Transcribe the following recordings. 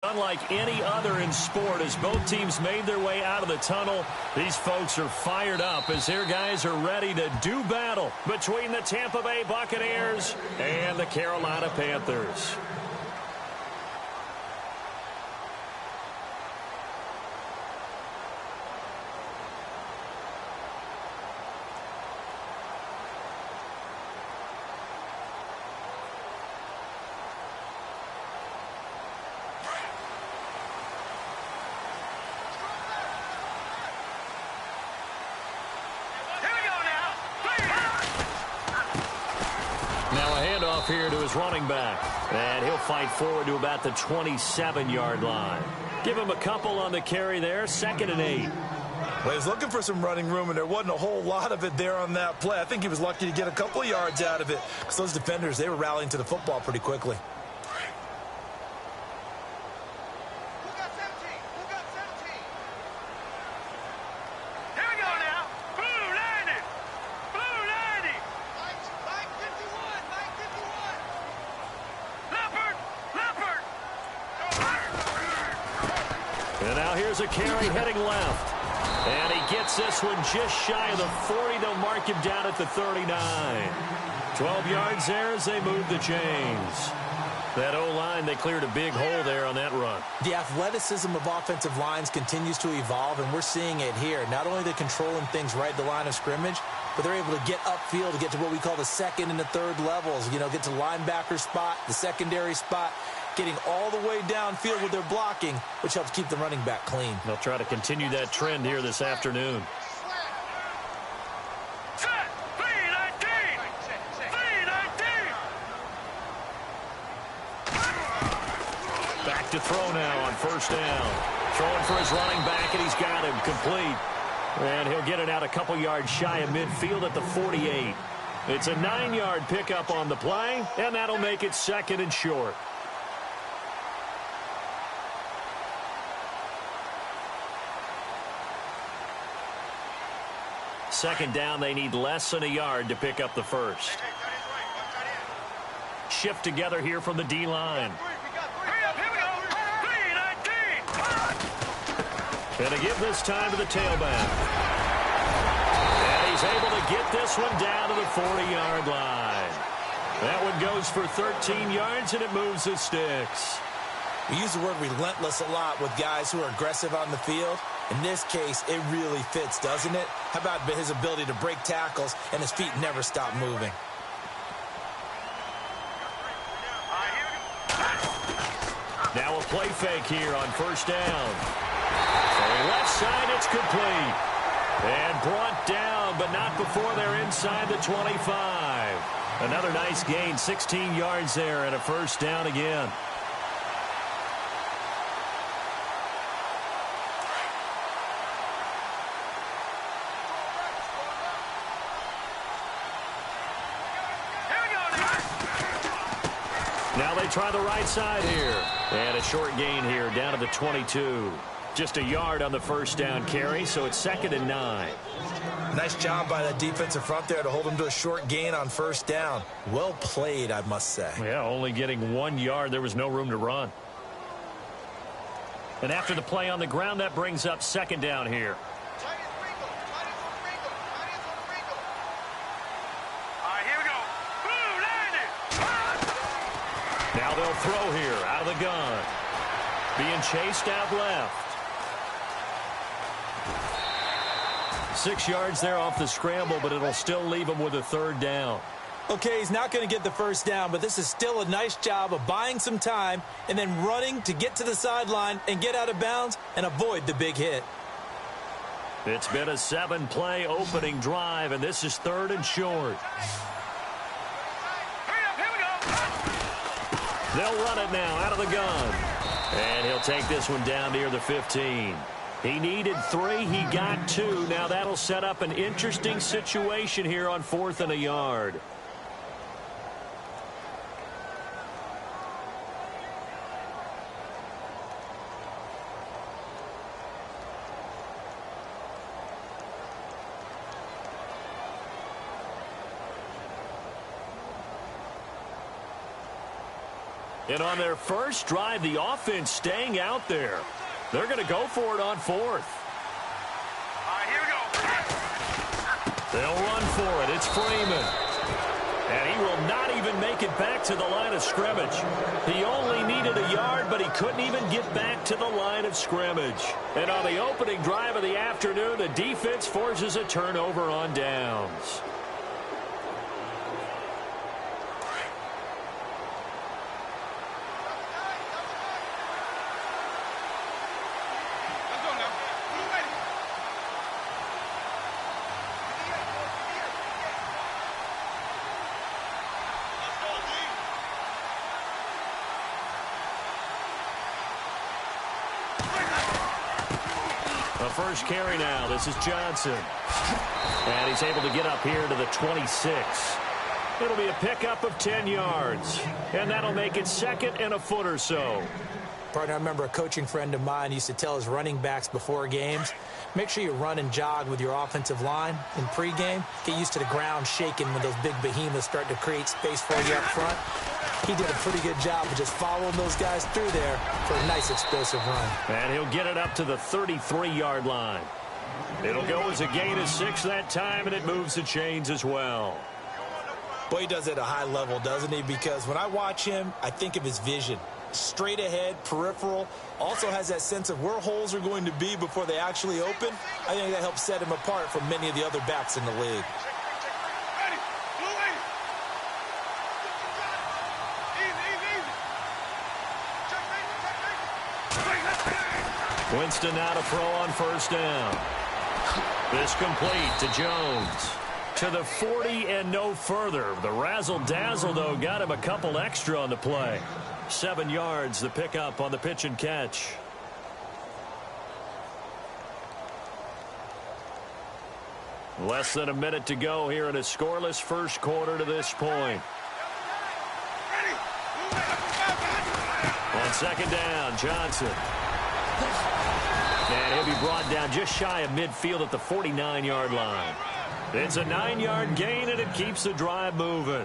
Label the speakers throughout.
Speaker 1: Unlike any other in sport, as both teams made their way out of the tunnel, these folks are fired up as their guys are ready to do battle between the Tampa Bay Buccaneers and the Carolina Panthers. Here to his running back, and he'll fight forward to about the 27-yard line. Give him a couple on the carry there, 2nd and 8.
Speaker 2: Well, he was looking for some running room, and there wasn't a whole lot of it there on that play. I think he was lucky to get a couple of yards out of it because those defenders, they were rallying to the football pretty quickly.
Speaker 1: A carry heading left. And he gets this one just shy of the 40. They'll mark him down at the 39. 12 yards there as they move the chains. That O-line, they cleared a big hole there on that run.
Speaker 3: The athleticism of offensive lines continues to evolve, and we're seeing it here. Not only are they controlling things right at the line of scrimmage, but they're able to get upfield to get to what we call the 2nd and the 3rd levels. You know, get to linebacker spot, the secondary spot, getting all the way downfield with their blocking, which helps keep the running back clean.
Speaker 1: They'll try to continue that trend here this afternoon. Back to throw now on 1st down. Throwing for his running back, and he's got him complete. And he'll get it out a couple yards shy of midfield at the 48. It's a 9-yard pickup on the play, and that'll make it 2nd and short. Second down, they need less than a yard to pick up the first. Shift together here from the D-line. And to give this time to the tailback. And he's able to get this one down to the 40-yard line. That one goes for 13 yards, and it moves the sticks.
Speaker 3: We use the word relentless a lot with guys who are aggressive on the field. In this case, it really fits, doesn't it? How about his ability to break tackles and his feet never stop moving?
Speaker 1: Now a play fake here on 1st down. So left side, it's complete. And brought down, but not before they're inside the 25. Another nice gain, 16 yards there, and a 1st down again. Now they try the right side here. And a short gain here down to the 22. Just a yard on the 1st down carry, so it's 2nd and 9.
Speaker 2: Nice job by the defensive front there to hold him to a short gain on 1st down. Well played, I must say.
Speaker 1: Yeah, only getting 1 yard. There was no room to run. And after the play on the ground, that brings up 2nd down here. Now they'll throw here out of the gun. Being chased out left. 6 yards there off the scramble, but it'll still leave him with a 3rd down.
Speaker 3: Okay, he's not going to get the 1st down, but this is still a nice job of buying some time and then running to get to the sideline and get out of bounds and avoid the big hit.
Speaker 1: It's been a 7-play opening drive, and this is 3rd and short. They'll run it now out of the gun. And he'll take this one down near the 15. He needed 3. He got 2. Now that'll set up an interesting situation here on 4th and a yard. And on their first drive, the offense staying out there. They're going to go for it on fourth.
Speaker 4: All right, here we go.
Speaker 1: They'll run for it. It's Freeman. And he will not even make it back to the line of scrimmage. He only needed a yard, but he couldn't even get back to the line of scrimmage. And on the opening drive of the afternoon, the defense forces a turnover on downs. First carry now. This is Johnson. And he's able to get up here to the 26. It'll be a pickup of 10 yards. And that'll make it second and a foot or so.
Speaker 3: Partner, I remember a coaching friend of mine used to tell his running backs before games, make sure you run and jog with your offensive line in pregame. Get used to the ground shaking when those big behemoths start to create space for you up front. He did a pretty good job of just following those guys through there for a nice explosive run.
Speaker 1: And he'll get it up to the 33-yard line. It'll go as a gain of 6 that time, and it moves the chains as well.
Speaker 2: Boy, he does it at a high level, doesn't he? Because when I watch him, I think of his vision. Straight ahead, peripheral, also has that sense of where holes are going to be before they actually open. I think that helps set him apart from many of the other backs in the league.
Speaker 1: Winston now to throw on first down. This complete to Jones. To the 40 and no further. The razzle-dazzle, though, got him a couple extra on the play. 7 yards, the pickup on the pitch and catch. Less than a minute to go here in a scoreless first quarter to this point. On second down, Johnson. And he'll be brought down just shy of midfield at the 49-yard line. It's a 9-yard gain, and it keeps the drive moving.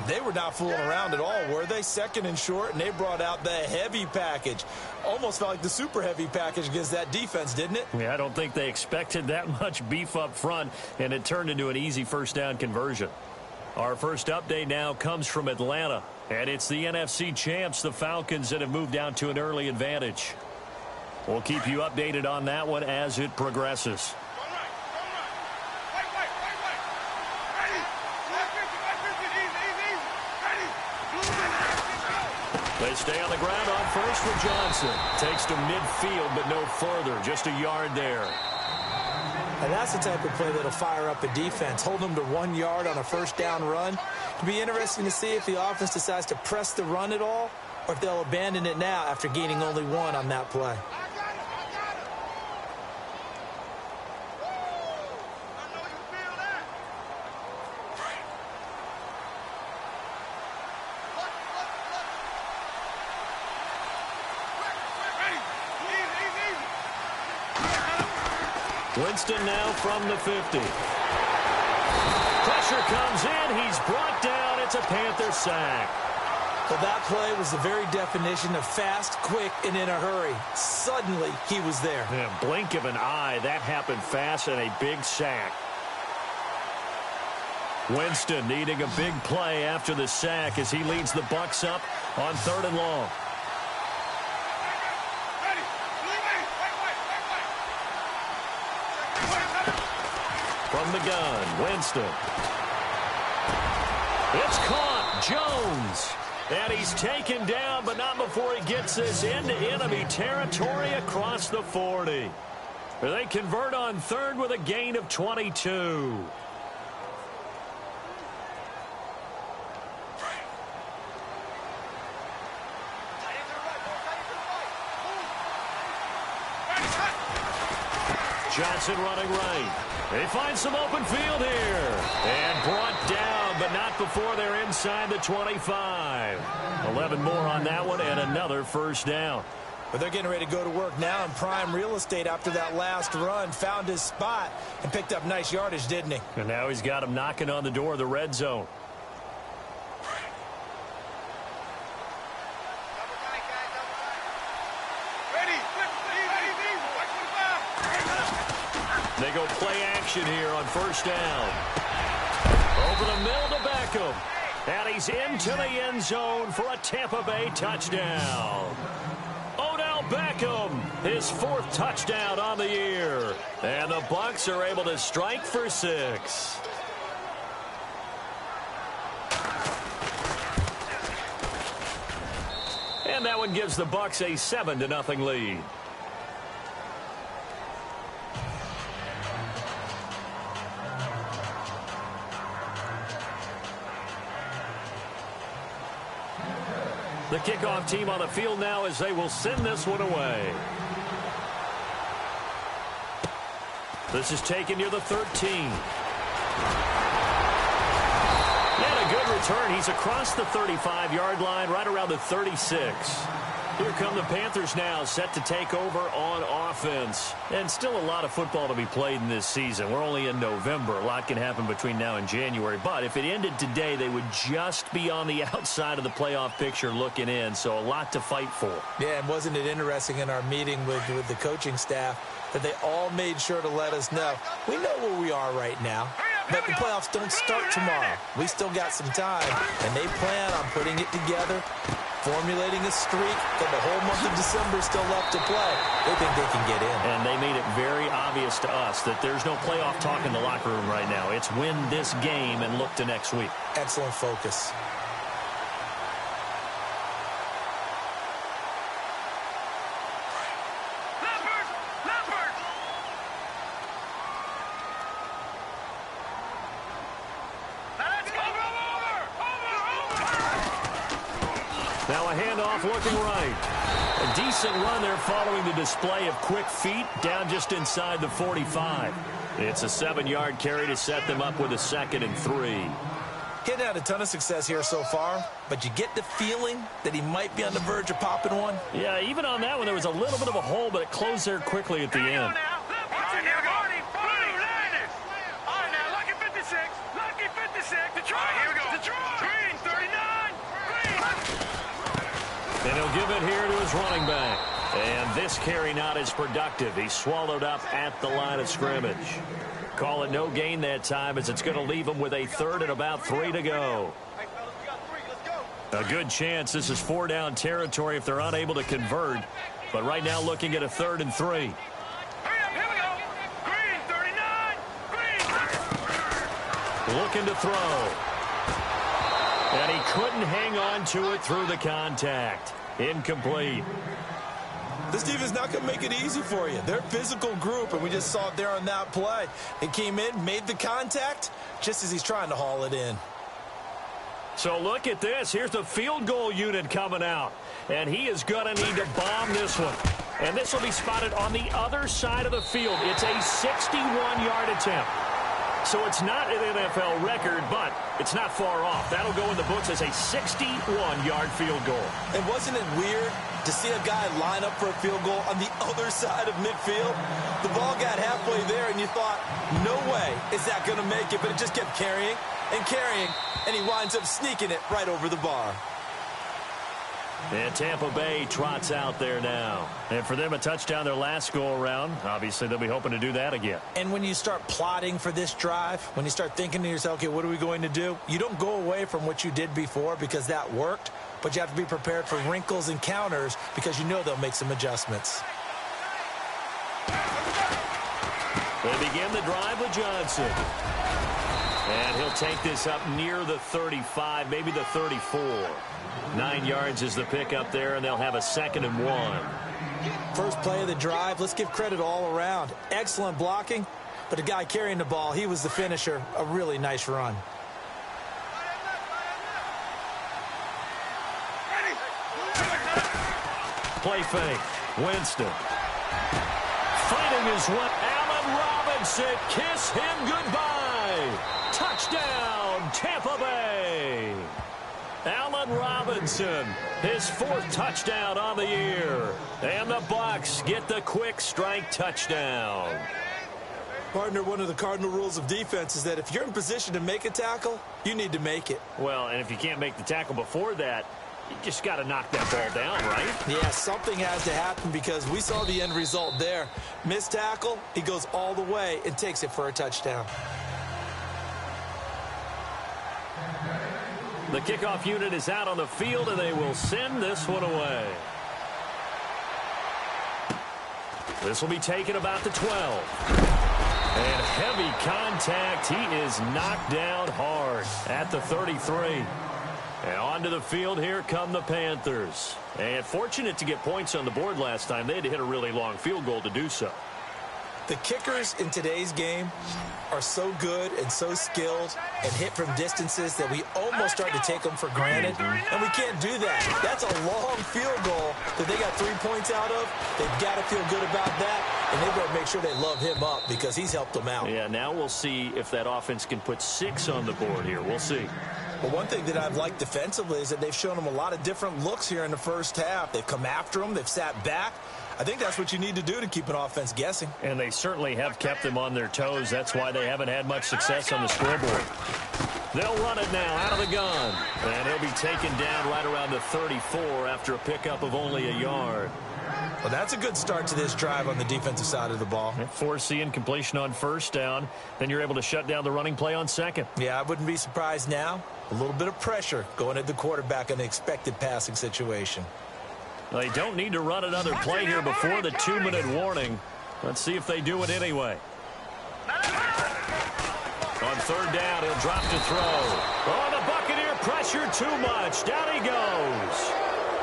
Speaker 2: They were not fooling around at all, were they? Second and short, and they brought out the heavy package. Almost felt like the super heavy package against that defense, didn't it?
Speaker 1: Yeah, I don't think they expected that much beef up front, and it turned into an easy first down conversion. Our first update now comes from Atlanta, and it's the NFC champs, the Falcons, that have moved down to an early advantage. We'll keep you updated on that one as it progresses. They stay on the ground on first with Johnson. Takes to midfield, but no further. Just a yard there.
Speaker 3: And that's the type of play that'll fire up a defense. Hold them to 1 yard on a first down run. It'll be interesting to see if the offense decides to press the run at all, or if they'll abandon it now after gaining only 1 on that play.
Speaker 1: Winston now from the 50. Pressure comes in. He's brought down. It's a Panther sack.
Speaker 3: Well, that play was the very definition of fast, quick, and in a hurry. Suddenly, he was there.
Speaker 1: Yeah, blink of an eye. That happened fast and a big sack. Winston needing a big play after the sack as he leads the Bucs up on 3rd and long. From the gun, Winston. It's caught. Jones. And he's taken down, but not before he gets this into enemy territory across the 40. They convert on 3rd with a gain of 22. Johnson running right. They find some open field here. And brought down, but not before they're inside the 25. 11 more on that one and another first down.
Speaker 2: But they're getting ready to go to work now in prime real estate after that last run. Found his spot and picked up nice yardage, didn't he?
Speaker 1: And now he's got him knocking on the door of the red zone. They go play action here on first down. Over the middle to Beckham. And he's into the end zone for a Tampa Bay touchdown. Odell Beckham, his 4th touchdown on the year. And the Bucs are able to strike for 6. And that one gives the Bucs a 7-0 lead. The kickoff team on the field now as they will send this one away. This is taken near the 13. And a good return. He's across the 35-yard line, right around the 36. Here come the Panthers now, set to take over on offense. And still a lot of football to be played in this season. We're only in November. A lot can happen between now and January. But if it ended today, they would just be on the outside of the playoff picture looking in. So a lot to fight for.
Speaker 3: Yeah, and wasn't it interesting in our meeting with the coaching staff that they all made sure to let us know, we know where we are right now, but the playoffs don't start tomorrow. We still got some time, and they plan on putting it together, formulating a streak, got the whole month of December still left to play. They think they can get in.
Speaker 1: And they made it very obvious to us that there's no playoff talk in the locker room right now. It's win this game and look to next week.
Speaker 3: Excellent focus.
Speaker 1: Now a handoff looking right. A decent run there following the display of quick feet down just inside the 45. It's a 7-yard carry to set them up with a 2nd and 3.
Speaker 3: Getting had a ton of success here so far, but you get the feeling that he might be on the verge of popping one.
Speaker 1: Yeah, even on that one, there was a little bit of a hole, but it closed there quickly at the end. And he'll give it here to his running back. And this carry not as productive. He's swallowed up at the line of scrimmage. Call it no gain that time as it's going to leave him with a 3rd and about 3 to go. A good chance this is 4-down territory if they're unable to convert. But right now looking at a 3rd and 3.
Speaker 4: Here we go. Green, 39. Green.
Speaker 1: Looking to throw. And he couldn't hang on to it through the contact. Incomplete.
Speaker 2: This defense not going to make it easy for you. They're a physical group, and we just saw it there on that play. It came in, made the contact, just as he's trying to haul it in.
Speaker 1: So look at this. Here's the field goal unit coming out. And he is going to need to bomb this one. And this will be spotted on the other side of the field. It's a 61-yard attempt. So it's not an NFL record, but it's not far off. That'll go in the books as a 61-yard field goal.
Speaker 2: And wasn't it weird to see a guy line up for a field goal on the other side of midfield? The ball got halfway there, and you thought, no way is that going to make it. But it just kept carrying and carrying, and he winds up sneaking it right over the bar.
Speaker 1: And Tampa Bay trots out there now. And for them, a touchdown their last go-around. Obviously, they'll be hoping to do that again.
Speaker 3: And when you start plotting for this drive, when you start thinking to yourself, okay, what are we going to do? You don't go away from what you did before because that worked, but you have to be prepared for wrinkles and counters because you know they'll make some adjustments.
Speaker 1: They begin the drive with Johnson. And he'll take this up near the 35, maybe the 34. 9 yards is the pick up there, and they'll have a 2nd and 1.
Speaker 3: First play of the drive, let's give credit all around. Excellent blocking, but the guy carrying the ball, he was the finisher. A really nice run.
Speaker 1: Play fake. Winston. Fighting his way. Allen Robinson. Kiss him goodbye. Touchdown, Tampa Bay. Allen Robinson, his 4th touchdown on the year. And the Bucs get the quick strike touchdown.
Speaker 2: Partner, one of the cardinal rules of defense is that if you're in position to make a tackle, you need to make it.
Speaker 1: Well, and if you can't make the tackle before that, You just got to knock that ball down, right?
Speaker 3: Yeah, something has to happen because we saw the end result there. Missed tackle, he goes all the way and takes it for a touchdown.
Speaker 1: The kickoff unit is out on the field, and they will send this one away. This will be taken about the 12. And heavy contact. He is knocked down hard at the 33. And onto the field, here come the Panthers. And fortunate to get points on the board last time. They had to hit a really long field goal to do so.
Speaker 3: The kickers in today's game are so good and so skilled and hit from distances that we almost start to take them for granted. And we can't do that. That's a long field goal that they got 3 points out of. They've got to feel good about that, and they've got to make sure they love him up because he's helped them out.
Speaker 1: Yeah, now we'll see if that offense can put 6 on the board here. We'll see.
Speaker 2: Well, one thing that I've liked defensively is that they've shown them a lot of different looks here in the first half. They've come after them. They've sat back. I think that's what you need to do to keep an offense guessing.
Speaker 1: And they certainly have kept them on their toes. That's why they haven't had much success on the scoreboard. They'll run it now out of the gun. And he'll be taken down right around the 34 after a pickup of only a yard.
Speaker 2: Well, that's a good start to this drive on the defensive side of the ball.
Speaker 1: Force the incompletion on first down. Then you're able to shut down the running play on second.
Speaker 2: Yeah, I wouldn't be surprised now. A little bit of pressure going at the quarterback in the expected passing situation.
Speaker 1: They don't need to run another play here before the 2-minute warning. Let's see if they do it anyway. On third down, he'll drop to throw. Oh, the Buccaneer pressure too much. Down he goes.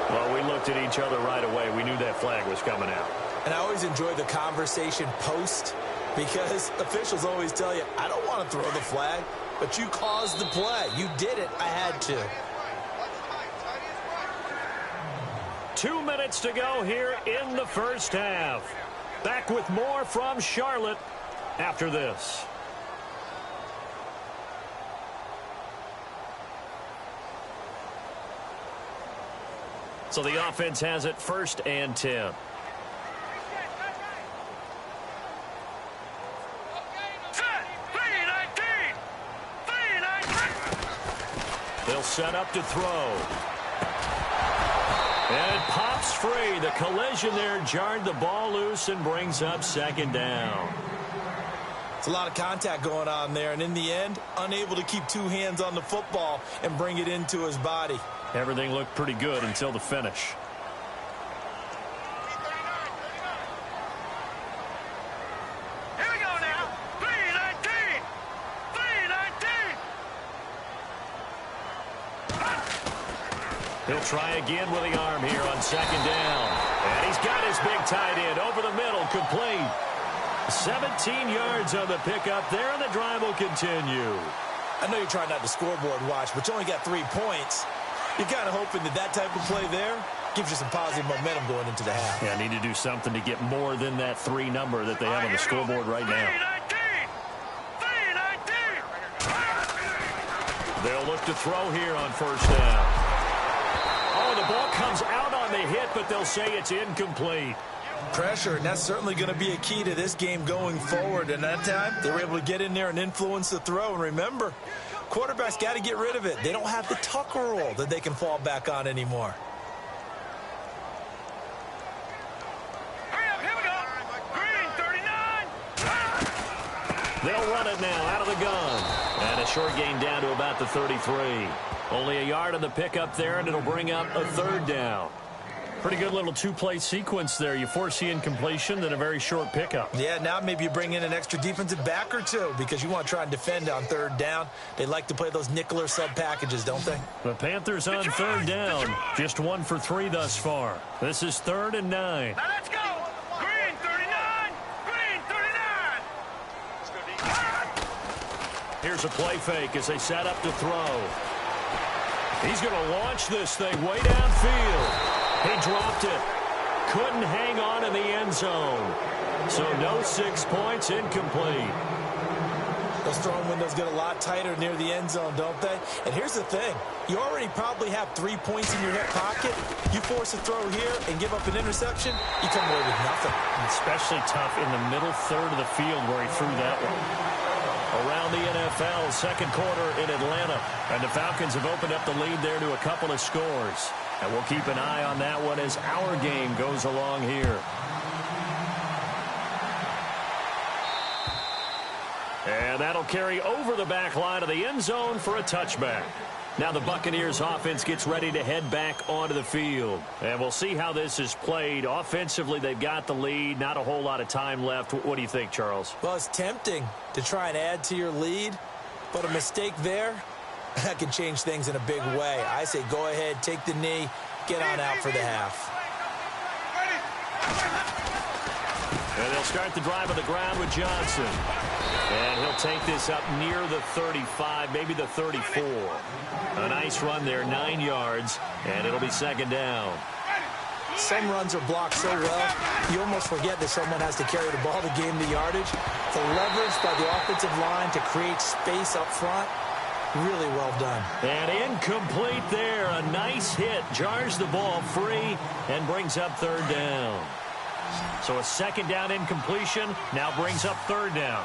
Speaker 1: Well, we looked at each other right away. We knew that flag was coming out.
Speaker 2: And I always enjoy the conversation post because officials always tell you, I don't want to throw the flag, but you caused the play. You did it. I had to.
Speaker 1: 2 minutes to go here in the first half. Back with more from Charlotte after this. So the offense has it 1st and 10. They'll set up to throw. And pops free. The collision there jarred the ball loose and brings up 2nd down.
Speaker 2: It's a lot of contact going on there, and in the end, unable to keep 2 hands on the football and bring it into his body.
Speaker 1: Everything looked pretty good until the finish.
Speaker 4: Here we go now. 3-19. 3-19.
Speaker 1: He'll try again with the arm here on 2nd down. And he's got his big tight end over the middle, complete. 17 yards on the pickup there, and the drive will continue.
Speaker 2: I know you're trying not to scoreboard watch, but you only got 3 points. You're kind of hoping that that type of play there gives you some positive momentum going into the half.
Speaker 1: Yeah, need to do something to get more than that 3 number that they have on the scoreboard right now.
Speaker 4: 3-19.
Speaker 1: They'll look to throw here on 1st down. Oh, the ball comes out on the hit, but they'll say it's incomplete.
Speaker 2: Pressure, and that's certainly going to be a key to this game going forward. And that time, they were able to get in there and influence the throw. And remember, quarterbacks got to get rid of it. They don't have the Tucker rule that they can fall back on anymore.
Speaker 4: Hurry up, here we go. Green, 39.
Speaker 1: They'll run it now out of the gun. And a short gain down to about the 33. Only a yard on the pickup there, and it'll bring up a 3rd down. Pretty good little 2-play sequence there. You force the incompletion, then a very short pickup.
Speaker 2: Yeah, now maybe you bring in an extra defensive back or 2 because you want to try and defend on 3rd down. They like to play those nickel or sub packages, don't they?
Speaker 1: The Panthers on 3rd down. Just 1 for 3 thus far. This is 3rd and 9.
Speaker 4: Now let's go. Green, 39. Green, 39.
Speaker 1: Here's a play fake as they set up to throw. He's going to launch this thing way downfield. He dropped it. Couldn't hang on in the end zone. So no 6 points, incomplete.
Speaker 2: Those throwing windows get a lot tighter near the end zone, don't they? And here's the thing. You already probably have 3 points in your hip pocket. You force a throw here and give up an interception, you come away with nothing.
Speaker 1: Especially tough in the middle third of the field where he threw that one. Around the NFL, 2nd quarter in Atlanta. And the Falcons have opened up the lead there to a couple of scores. And we'll keep an eye on that one as our game goes along here. And that'll carry over the back line of the end zone for a touchback. Now the Buccaneers offense gets ready to head back onto the field. And we'll see how this is played. Offensively, they've got the lead. Not a whole lot of time left. What do you think, Charles?
Speaker 3: Well, it's tempting to try and add to your lead, but a mistake there, that can change things in a big way. I say go ahead, take the knee, get on out for the half.
Speaker 1: And they'll start the drive on the ground with Johnson. And he'll take this up near the 35, maybe the 34. A nice run there, 9 yards, and it'll be second down.
Speaker 3: Some runs are blocked so well, you almost forget that someone has to carry the ball to gain the yardage. The leverage by the offensive line to create space up front, really well done.
Speaker 1: And incomplete there. A nice hit. Jars the ball free and brings up third down. So a second down incompletion now brings up third down.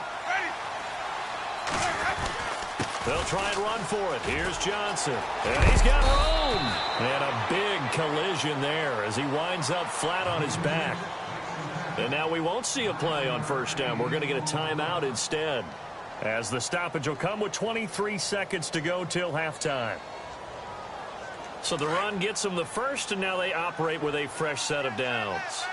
Speaker 1: They'll try and run for it. Here's Johnson. And he's got room. And a big collision there as he winds up flat on his back. And now we won't see a play on first down. We're going to get a timeout instead, as the stoppage will come with 23 seconds to go till halftime. So the run gets them the first, and now they operate with a fresh set of downs.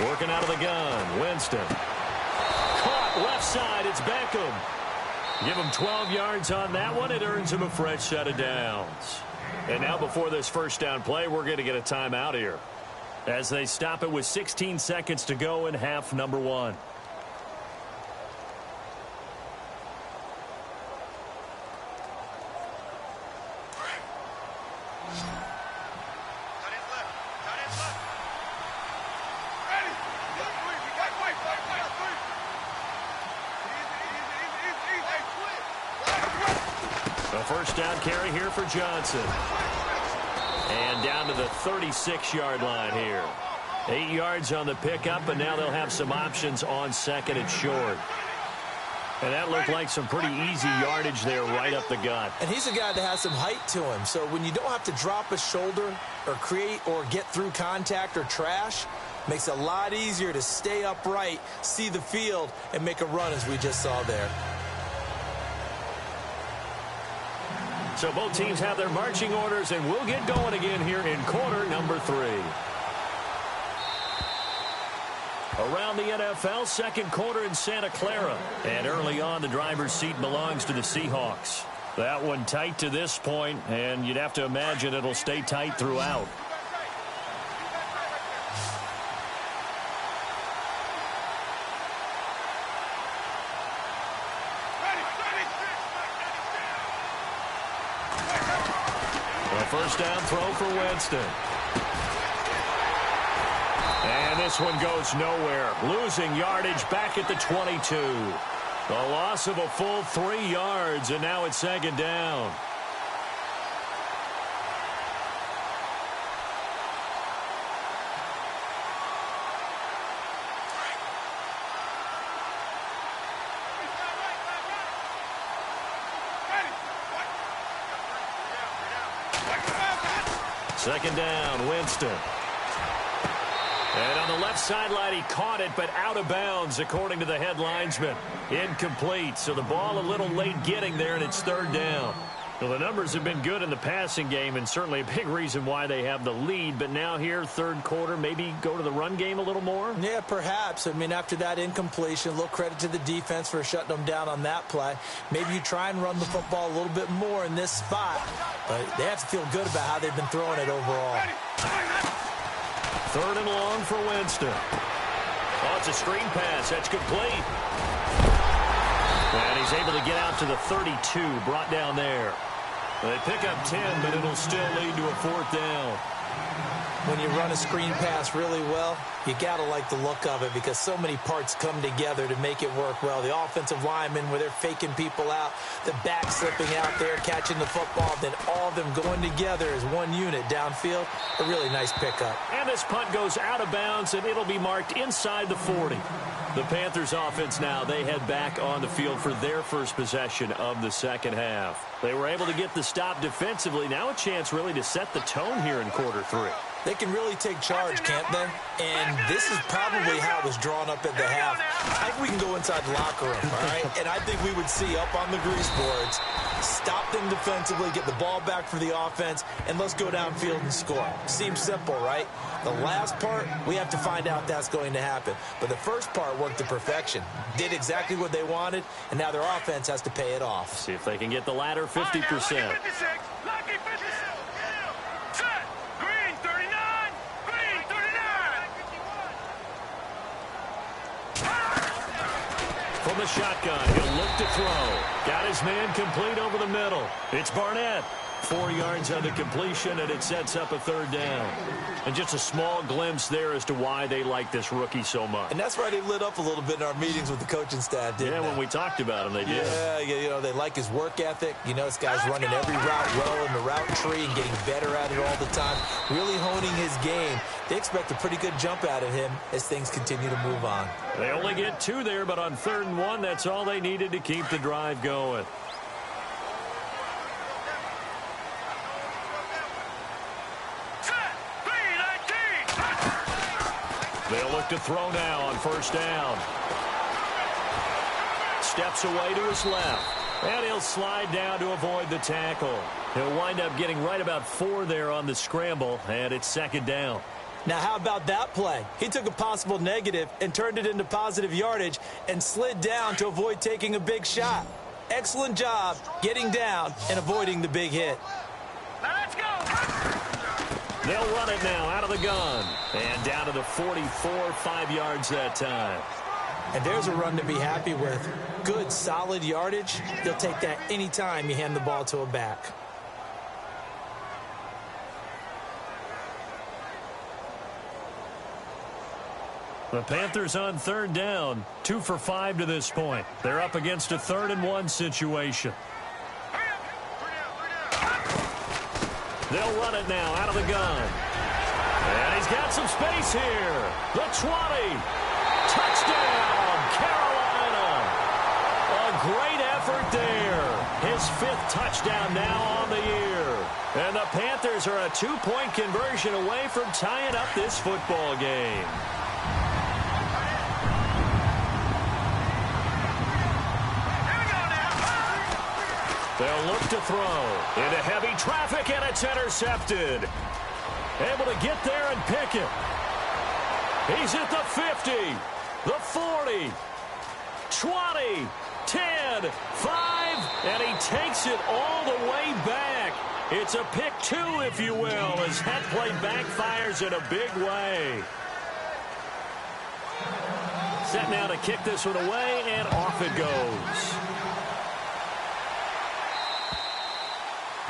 Speaker 1: Working out of the gun, Winston. Caught left side, it's Beckham. Give him 12 yards on that one. It earns him a fresh set of downs. And now before this first down play, we're going to get a timeout here, as they stop it with 16 seconds to go in half number one. First down carry here for Johnson. And down to the 36-yard line here. 8 yards on the pickup, and now they'll have some options on second and short. And that looked like some pretty easy yardage there right up the gut.
Speaker 3: And he's a guy that has some height to him. So when you don't have to drop a shoulder or create or get through contact or trash, makes it a lot easier to stay upright, see the field, and make a run as we just saw there.
Speaker 1: So both teams have their marching orders, and we'll get going again here in quarter number 3. Around the NFL, second quarter in Santa Clara. And early on, the driver's seat belongs to the Seahawks. That one tight to this point, and you'd have to imagine it'll stay tight throughout. First down throw for Winston. And this one goes nowhere. Losing yardage back at the 22. The loss of a full 3 yards, and now it's second down. Second down, Winston. And on the left sideline, he caught it, but out of bounds, according to the head linesman. Incomplete, so the ball a little late getting there, and it's third down. Well, the numbers have been good in the passing game, and certainly a big reason why they have the lead. But now here, third quarter, maybe go to the run game a little more?
Speaker 3: Yeah, perhaps. I mean, after that incompletion, a little credit to the defense for shutting them down on that play. Maybe you try and run the football a little bit more in this spot. But they have to feel good about how they've been throwing it overall.
Speaker 1: Third and long for Winston. Oh, it's a screen pass. That's complete. And he's able to get out to the 32, brought down there. They pick up 10, but it'll still lead to a fourth down.
Speaker 3: when you run a screen pass really well, you got to like the look of it because so many parts come together to make it work well. The offensive linemen, where they're faking people out, the back slipping out there, catching the football, then all of them going together as one unit downfield. A really nice pickup.
Speaker 1: And this punt goes out of bounds, and it'll be marked inside the 40. The Panthers offense now, they head back on the field for their first possession of the second half. They were able to get the stop defensively. Now a chance really to set the tone here in quarter 3.
Speaker 3: They can really take charge, can't they? And this is probably how it was drawn up at the half. I think we can go inside the locker room, all right? And I think we would see up on the grease boards, stop them defensively, get the ball back for the offense, and let's go downfield and score. Seems simple, right? The last part, we have to find out if that's going to happen. But the first part worked to perfection. Did exactly what they wanted, and now their offense has to pay it off.
Speaker 1: See if they can get the latter 50%. From the shotgun, he'll look to throw. Got his man complete over the middle. It's Barnett. 4 yards on the completion, and it sets up a third down. And just a small glimpse there as to why they like this rookie so much.
Speaker 3: And that's why they lit up a little bit in our meetings with the coaching staff, didn't they?
Speaker 1: Yeah, when we talked about him, they did.
Speaker 3: Yeah, you know, they like his work ethic. You know, this guy's running every route well in the route tree and getting better at it all the time, really honing his game. They expect a pretty good jump out of him as things continue to move on.
Speaker 1: They only get 2 there, but on 3rd and 1, that's all they needed to keep the drive going. They'll look to throw now on 1st down. Steps away to his left. And he'll slide down to avoid the tackle. He'll wind up getting right about 4 there on the scramble, and it's 2nd down.
Speaker 3: Now, how about that play? He took a possible negative and turned it into positive yardage and slid down to avoid taking a big shot. Excellent job getting down and avoiding the big hit.
Speaker 4: Now let's go.
Speaker 1: They'll run it now out of the gun. And down to the 44, 5 yards that time.
Speaker 3: And there's a run to be happy with. Good, solid yardage. You'll take that anytime you hand the ball to a back.
Speaker 1: The Panthers on 3rd down, 2 for 5 to this point. They're up against a 3rd and 1 situation. They'll run it now out of the gun. And he's got some space here. The 20. Touchdown, Carolina. A great effort there. His 5th touchdown now on the year. And the Panthers are a 2-point conversion away from tying up this football game. They'll look to throw into heavy traffic, and it's intercepted. Able to get there and pick it. He's at the 50, the 40, 20, 10, 5, and he takes it all the way back. It's a pick 2, if you will, as that play backfires in a big way. Set now to kick this one away, and off it goes.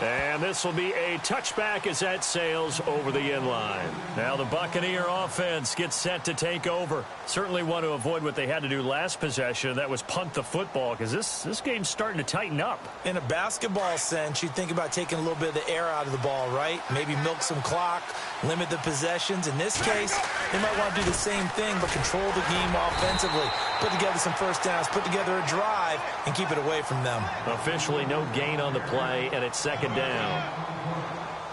Speaker 1: And this will be a touchback as that sails over the end line. Now the Buccaneer offense gets set to take over. Certainly want to avoid what they had to do last possession. That was punt the football, because this game's starting to tighten up.
Speaker 3: In a basketball sense, you think about taking a little bit of the air out of the ball, right? Maybe milk some clock, limit the possessions. In this case, they might want to do the same thing, but control the game offensively. Put together some first downs, put together a drive, and keep it away from them.
Speaker 1: Officially no gain on the play, and it's 2nd down.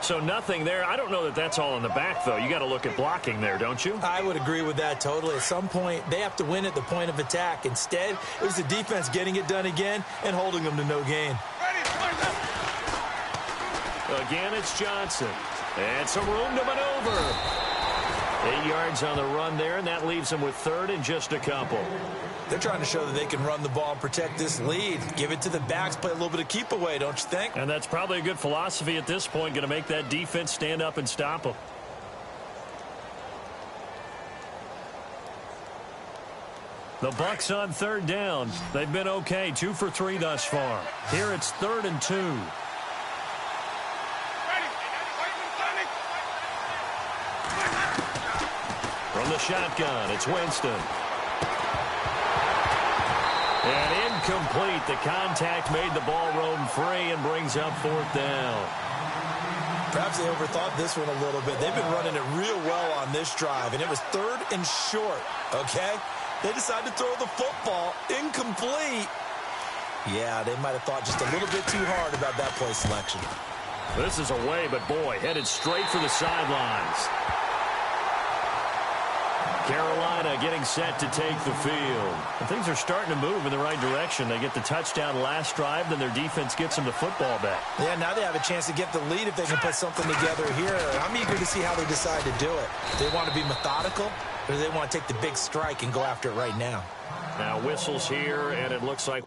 Speaker 1: So nothing there. I don't know that that's all in the back, though. You got to look at blocking there, don't you?
Speaker 3: I would agree with that totally. At some point, they have to win at the point of attack. Instead, it was the defense getting it done again and holding them to no gain.
Speaker 1: Again, it's Johnson. And some room to maneuver. 8 yards on the run there, and that leaves them with 3rd and just a couple.
Speaker 3: They're trying to show that they can run the ball and protect this lead. Give it to the backs, play a little bit of keep away, don't you think?
Speaker 1: And that's probably a good philosophy at this point, going to make that defense stand up and stop them. The Bucs on 3rd down. They've been okay, 2 for 3 thus far. Here it's 3rd and 2. from the shotgun. It's Winston. And incomplete. The contact made the ball roam free and brings up fourth down.
Speaker 2: Perhaps they overthought this one a little bit. They've been running it real well on this drive, and it was 3rd and short, okay? They decided to throw the football incomplete. Yeah, they might have thought just a little bit too hard about that play selection.
Speaker 1: This is away, but boy, headed straight for the sidelines. Carolina getting set to take the field. And things are starting to move in the right direction. They get the touchdown last drive, then their defense gets them the football back.
Speaker 2: Yeah, now they have a chance to get the lead if they can put something together here. I'm eager to see how they decide to do it. They want to be methodical, or do they want to take the big strike and go after it right now?
Speaker 1: Now whistles here, and it looks like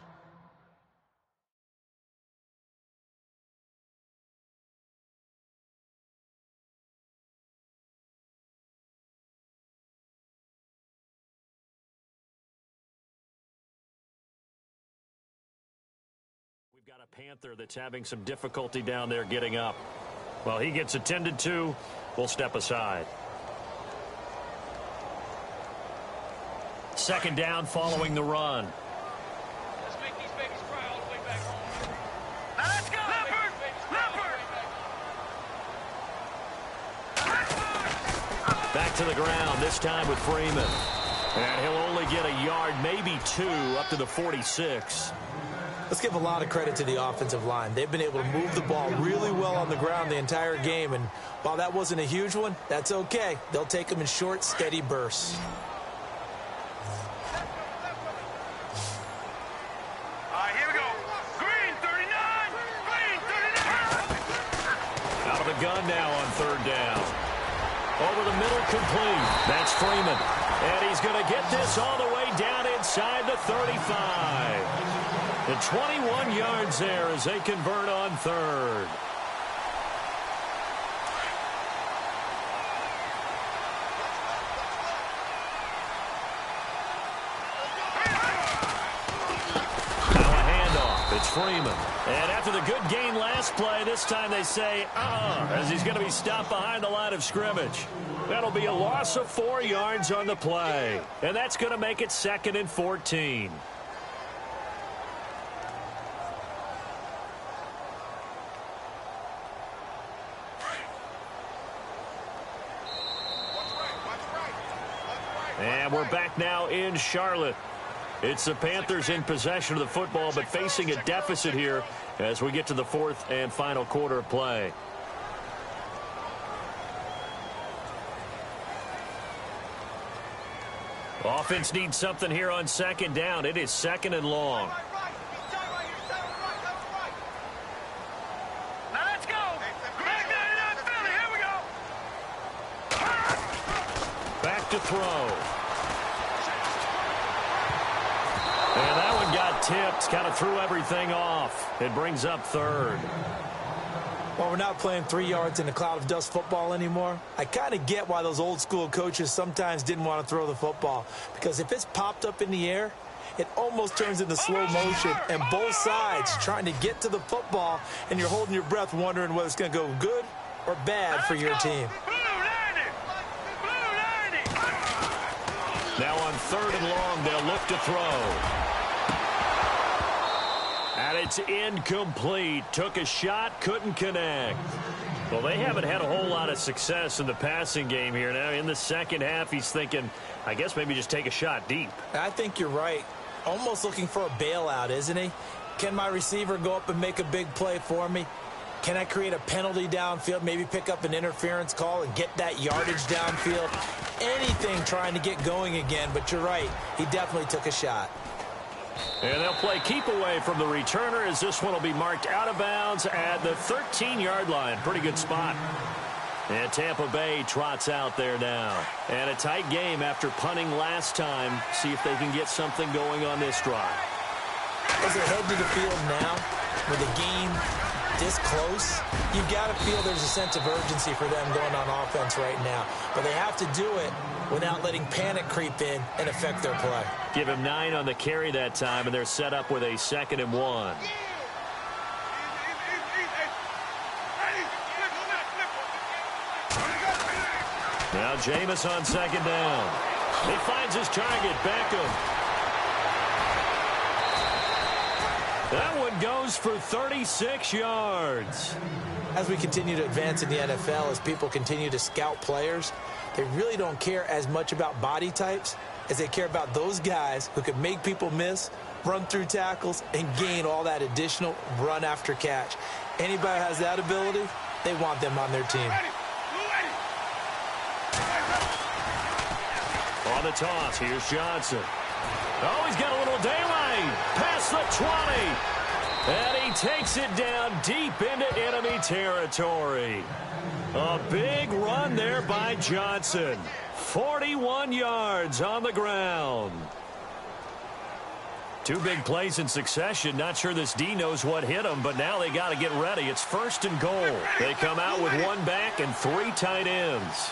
Speaker 1: we've got a Panther that's having some difficulty down there getting up. Well, he gets attended to. We'll step aside. Second down following the run.
Speaker 4: Let's make these babies cry all the way back home. Now let's go! Leopard! Leopard!
Speaker 1: Back to the ground, this time with Freeman. And he'll only get a yard, maybe 2, up to the 46.
Speaker 3: Let's give a lot of credit to the offensive line. They've been able to move the ball really well on the ground the entire game, and while that wasn't a huge one, that's okay. They'll take them in short, steady bursts.
Speaker 4: All right, here we go. Green 39! Green 39!
Speaker 1: Out of the gun now on third down. Over the middle, complete. That's Freeman. And he's going to get this all the way down inside the 35. And 21 yards there as they convert on third. Now a handoff. It's Freeman. And after the good gain last play, this time they say, as he's going to be stopped behind the line of scrimmage. That'll be a loss of 4 yards on the play. And that's going to make it 2nd and 14. And we're back now in Charlotte. It's the Panthers in possession of the football, but facing a deficit here as we get to the 4th and final quarter of play. Offense needs something here on second down. It is 2nd and long.
Speaker 4: Now let's go! Back down in Philly, here we go!
Speaker 1: Back to throw. And that one got tipped, kind of threw everything off. It brings up third.
Speaker 3: Well, we're not playing 3 yards in a cloud of dust football anymore. I kind of get why those old school coaches sometimes didn't want to throw the football. Because if it's popped up in the air, it almost turns into slow motion. And both sides trying to get to the football, and you're holding your breath wondering whether it's going to go good or bad for your team.
Speaker 1: Now on 3rd and long, they'll look to throw. And it's incomplete. Took a shot, couldn't connect. Well, they haven't had a whole lot of success in the passing game here. Now in the second half, he's thinking, I guess maybe just take a shot deep.
Speaker 3: I think you're right. Almost looking for a bailout, isn't he? Can my receiver go up and make a big play for me? Can I create a penalty downfield, maybe pick up an interference call and get that yardage downfield? Anything trying to get going again, but you're right. He definitely took a shot.
Speaker 1: And they'll play keep away from the returner as this one will be marked out of bounds at the 13-yard line. Pretty good spot. And Tampa Bay trots out there now. And a tight game after punting last time. See if they can get something going on this drive.
Speaker 3: As they head to the field now, with the game this close, you've got to feel there's a sense of urgency for them going on offense right now. But they have to do it without letting panic creep in and affect their play.
Speaker 1: Give him 9 on the carry that time, and they're set up with a 2nd and 1. Now Jameis on second down. He finds his target, Beckham. That one goes for 36 yards.
Speaker 3: As we continue to advance in the NFL, as people continue to scout players, they really don't care as much about body types as they care about those guys who can make people miss, run through tackles, and gain all that additional run after catch. Anybody who has that ability, they want them on their team.
Speaker 1: On the toss, here's Johnson. Oh, he's got a little daylight. Past the 20. And he takes it down deep into enemy territory. A big run there by Johnson. 41 yards on the ground. Two big plays in succession. Not sure this D knows what hit him, but now they got to get ready. It's 1st and goal. They come out with one back and 3 tight ends.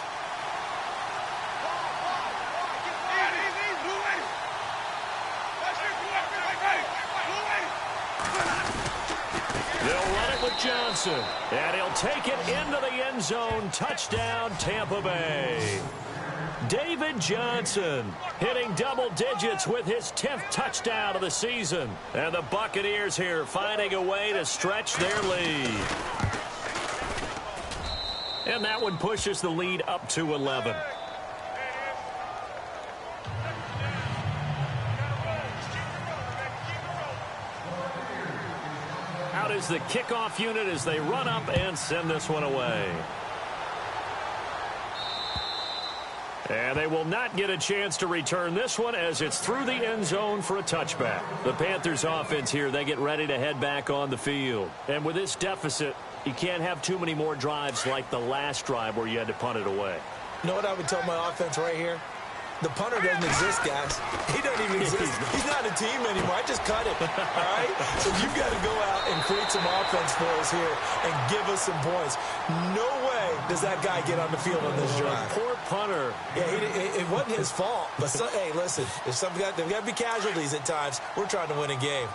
Speaker 1: They'll run it with Johnson, and he'll take it into the end zone. Touchdown, Tampa Bay. David Johnson hitting double digits with his 10th touchdown of the season. And the Buccaneers here finding a way to stretch their lead. And that one pushes the lead up to 11. Out is the kickoff unit as they run up and send this one away. And they will not get a chance to return this one as it's through the end zone for a touchback. The Panthers offense here, they get ready to head back on the field. And with this deficit, you can't have too many more drives like the last drive where you had to punt it away.
Speaker 3: You know what I would tell my offense right here? The punter doesn't exist, guys. He doesn't even exist. He's not a team anymore. I just cut him, all right? So you've got to go out and create some offense for us here and give us some points. No way does that guy get on the field on this drive.
Speaker 1: Poor punter.
Speaker 3: Yeah, it wasn't his fault. But, hey, listen, there's got to be casualties at times. We're trying to win a game.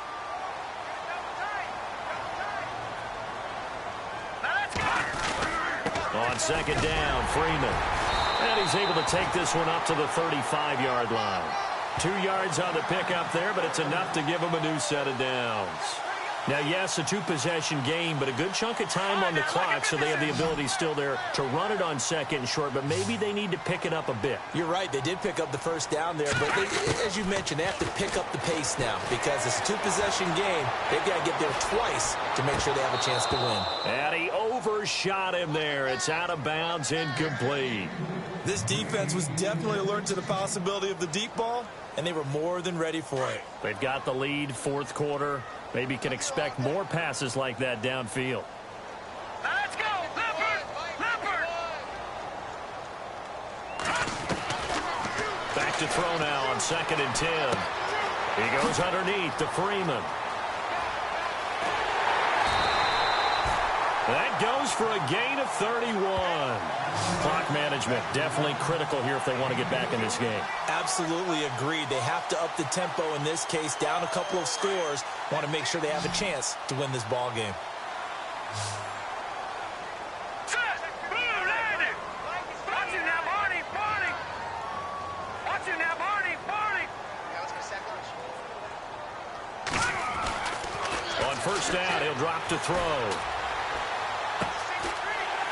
Speaker 1: On second down, Freeman. And he's able to take this one up to the 35-yard line. 2 yards on the pickup there, but it's enough to give him a new set of downs. Now, yes, a two-possession game, but a good chunk of time on the clock, so they have the ability still there to run it on second and short, but maybe they need to pick it up a bit.
Speaker 3: You're right. They did pick up the first down there, but as you mentioned, they have to pick up the pace now because it's a two-possession game. They've got to get there twice to make sure they have a chance to win.
Speaker 1: And he overshot him there. It's out of bounds, incomplete.
Speaker 2: This defense was definitely alert to the possibility of the deep ball, and they were more than ready for it.
Speaker 1: They've got the lead, fourth quarter. Maybe can expect more passes like that downfield.
Speaker 4: Let's go, Leopard! Leopard!
Speaker 1: Back to throw now on 2nd and 10. He goes underneath to Freeman. That goes for a gain of 31. Clock management definitely critical here if they want to get back in this game.
Speaker 3: Absolutely agreed. They have to up the tempo in this case, down a couple of scores. Want to make sure they have a chance to win this ball game.
Speaker 4: Set! Blue landing! Watch it now, Barney! Barney! Watch it now, Barney! Barney!
Speaker 1: On first down, he'll drop to throw.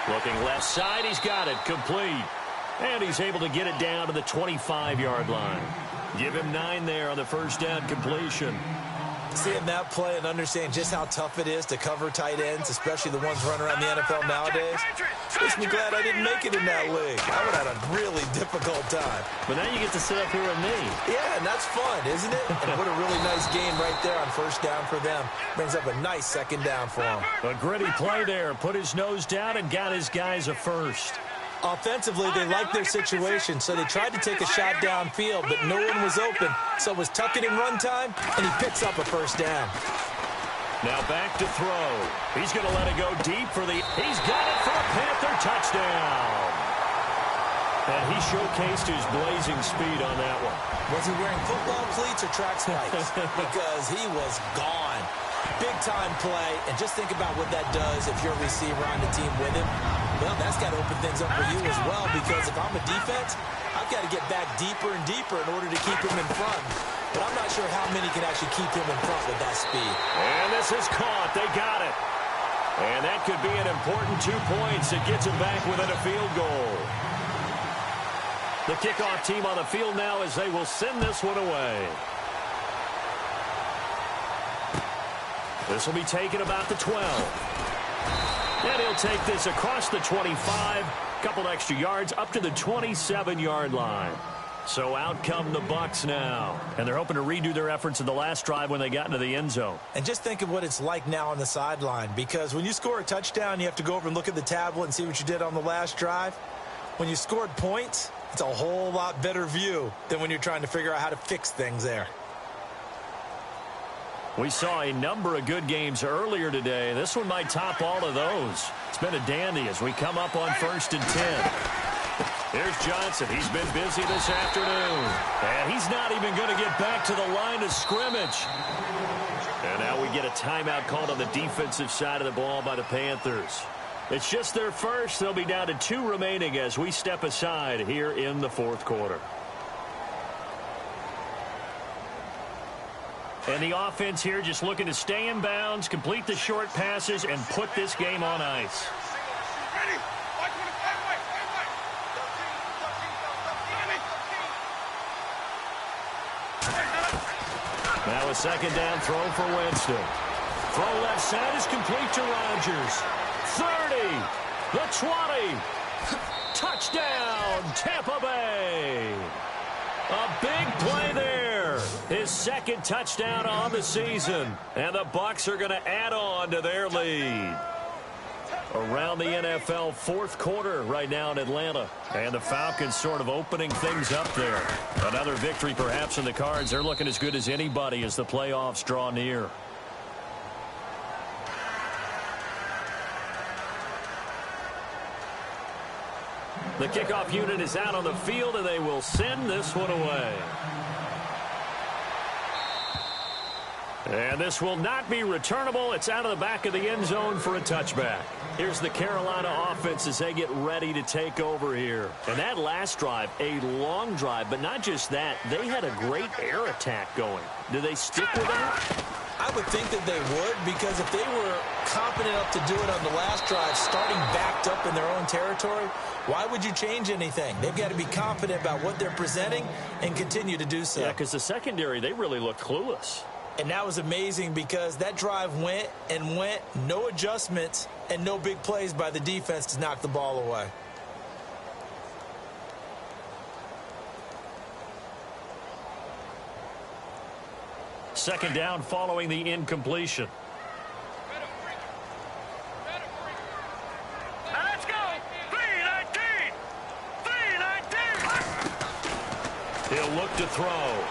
Speaker 1: Looking left side, he's got it, complete. And he's able to get it down to the 25-yard line. Give him 9 there on the first down completion.
Speaker 3: Seeing that play and understand just how tough it is to cover tight ends, especially the ones running around the NFL nowadays, makes me glad I didn't make it in that league. I would have had a really difficult time.
Speaker 1: But now you get to sit up here with me.
Speaker 3: Yeah, and that's fun, isn't it? And what a really nice game right there on first down for them. Brings up a nice second down for them.
Speaker 1: A gritty play there. Put his nose down and got his guys a first.
Speaker 3: Offensively, they liked their situation, so they tried to take a shot downfield, but no one was open. So it was tuck it in run time, and he picks up a first down.
Speaker 1: Now back to throw. He's going to let it go deep for the... He's got it for a Panther touchdown. And he showcased his blazing speed on that one.
Speaker 3: Was he wearing football cleats or track spikes? Because he was gone. Big-time play, and just think about what that does if you're a receiver on the team with him. Well, that's got to open things up for you as well, because if I'm a defense, I've got to get back deeper and deeper in order to keep him in front. But I'm not sure how many can actually keep him in front with that speed.
Speaker 1: And this is caught. They got it. And that could be an important 2 points. It gets them back within a field goal. The kickoff team on the field now as they will send this one away. This will be taken about the 12. And he'll take this across the 25. Couple extra yards up to the 27-yard line. So out come the Bucs now. And they're hoping to redo their efforts in the last drive when they got into the end zone.
Speaker 3: And just think of what it's like now on the sideline. Because when you score a touchdown, you have to go over and look at the tablet and see what you did on the last drive. When you scored points, it's a whole lot better view than when you're trying to figure out how to fix things there.
Speaker 1: We saw a number of good games earlier today. This one might top all of those. It's been a dandy as we come up on 1st and 10. Here's Johnson. He's been busy this afternoon. And he's not even going to get back to the line of scrimmage. And now we get a timeout called on the defensive side of the ball by the Panthers. It's just their first. They'll be down to 2 remaining as we step aside here in the 4th quarter. And the offense here just looking to stay in bounds, complete the short passes, and put this game on ice. Now a 2nd down throw for Winston. Throw left side is complete to Rodgers. 30, the 20. Touchdown, Tampa Bay. A big play there. His 2nd touchdown on the season. And the Bucs are going to add on to their lead. Around the NFL 4th quarter right now in Atlanta. And the Falcons sort of opening things up there. Another victory perhaps in the cards. They're looking as good as anybody as the playoffs draw near. The kickoff unit is out on the field, and they will send this one away. And this will not be returnable. It's out of the back of the end zone for a touchback. Here's the Carolina offense as they get ready to take over here. And that last drive, a long drive, but not just that. They had a great air attack going. Do they stick with that?
Speaker 3: I would think that they would, because if they were confident enough to do it on the last drive, starting backed up in their own territory, why would you change anything? They've got to be confident about what they're presenting and continue to do so.
Speaker 1: Yeah, because the secondary, they really looked clueless.
Speaker 3: And that was amazing because that drive went and went, no adjustments, and no big plays by the defense to knock the ball away.
Speaker 1: Second down following the incompletion.
Speaker 4: Let's go. 319. 319.
Speaker 1: He'll look to throw.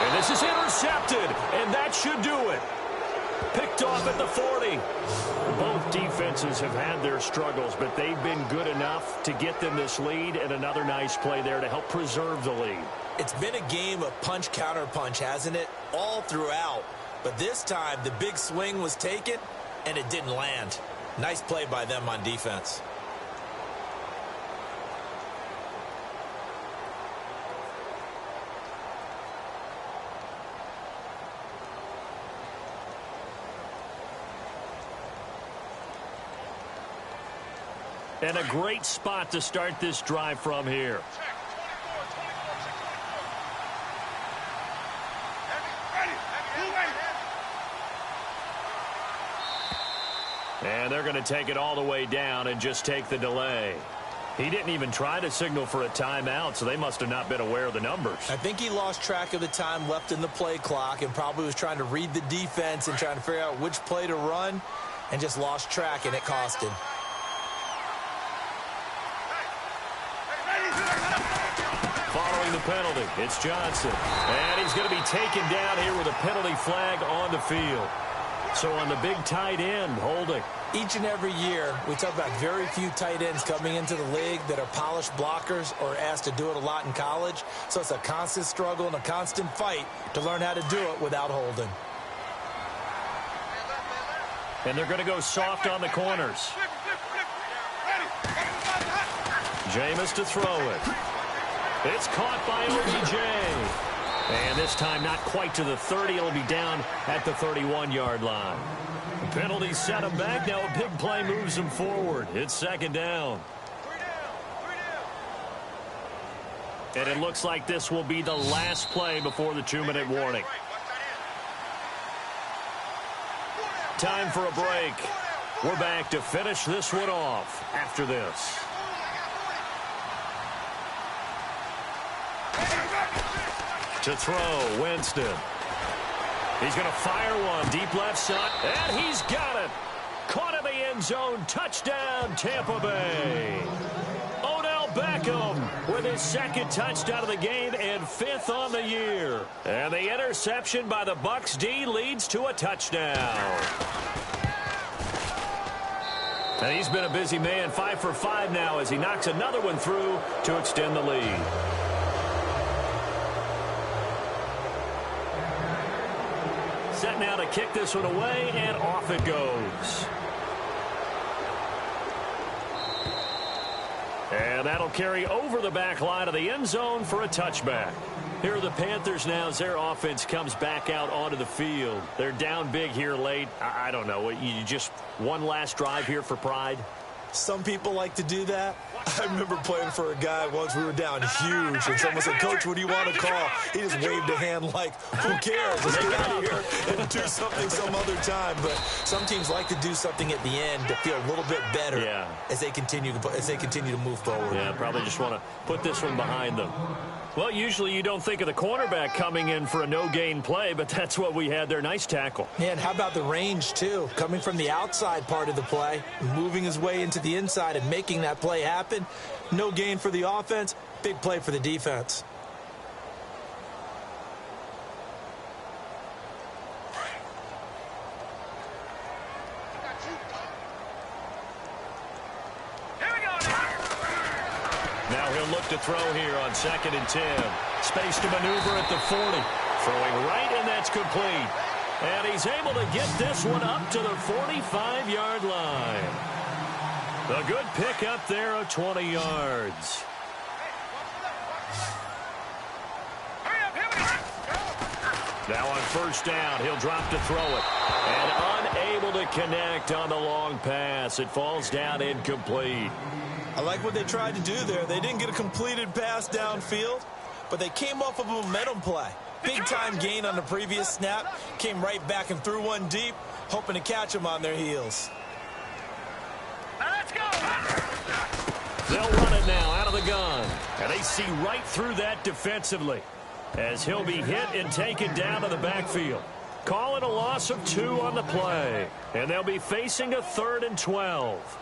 Speaker 1: And this is intercepted, and that should do it. Picked off at the 40. Both defenses have had their struggles, but they've been good enough to get them this lead, and another nice play there to help preserve the lead.
Speaker 3: It's been a game of punch-counter-punch, hasn't it? All throughout. But this time, the big swing was taken, and it didn't land. Nice play by them on defense.
Speaker 1: And a great spot to start this drive from here. And they're going to take it all the way down and just take the delay. He didn't even try to signal for a timeout, so they must have not been aware of the numbers.
Speaker 3: I think he lost track of the time left in the play clock and probably was trying to read the defense and trying to figure out which play to run and just lost track, and it cost him.
Speaker 1: Following the penalty, it's Johnson. And he's going to be taken down here with a penalty flag on the field. So on the big tight end, holding.
Speaker 3: Each and every year, we talk about very few tight ends coming into the league that are polished blockers or asked to do it a lot in college. So it's a constant struggle and a constant fight to learn how to do it without holding.
Speaker 1: And they're going to go soft on the corners. Jameis to throw it. It's caught by OBJ. And this time not quite to the 30. It'll be down at the 31-yard line. The penalty set him back. Now a big play moves him forward. It's second down. And it looks like this will be the last play before the 2-minute warning. Time for a break. We're back to finish this one off after this. To throw, Winston. He's going to fire one. Deep left side. And he's got it. Caught in the end zone. Touchdown, Tampa Bay. Odell Beckham with his second touchdown of the game and 5th on the year. And the interception by the Bucs D leads to a touchdown. And he's been a busy man, 5 for 5 now as he knocks another one through to extend the lead. Set now to kick this one away, and off it goes. And that'll carry over the back line of the end zone for a touchback. Here are the Panthers now as their offense comes back out onto the field. They're down big here late. I don't know. You just one last drive here for pride?
Speaker 2: Some people like to do that. I remember playing for a guy once. We were down huge, and someone said, "Coach, what do you want to call?" He just waved a hand like, "Who cares? Let's get out of here and do something some other time." But some teams like to do something at the end to feel a little bit better as they continue to move forward.
Speaker 1: Yeah, probably just want to put this one behind them. Well, usually you don't think of the cornerback coming in for a no-gain play, but that's what we had there. Nice tackle.
Speaker 3: Yeah, and how about the range, too? Coming from the outside part of the play, moving his way into the inside and making that play happen. No gain for the offense, big play for the defense.
Speaker 1: Now he'll look to throw here on 2nd and 10. Space to maneuver at the 40. Throwing right, and that's complete. And he's able to get this one up to the 45-yard line. A good pick up there of 20 yards. Now on 1st down, he'll drop to throw it. And unable to connect on the long pass. It falls down incomplete.
Speaker 2: I like what they tried to do there. They didn't get a completed pass downfield, but they came off of a momentum play. Big-time gain on the previous snap. Came right back and threw one deep, hoping to catch them on their heels.
Speaker 4: Now let's go.
Speaker 1: They'll run it now out of the gun. And they see right through that defensively as he'll be hit and taken down to the backfield. Call it a loss of 2 on the play. And they'll be facing a 3rd and 12.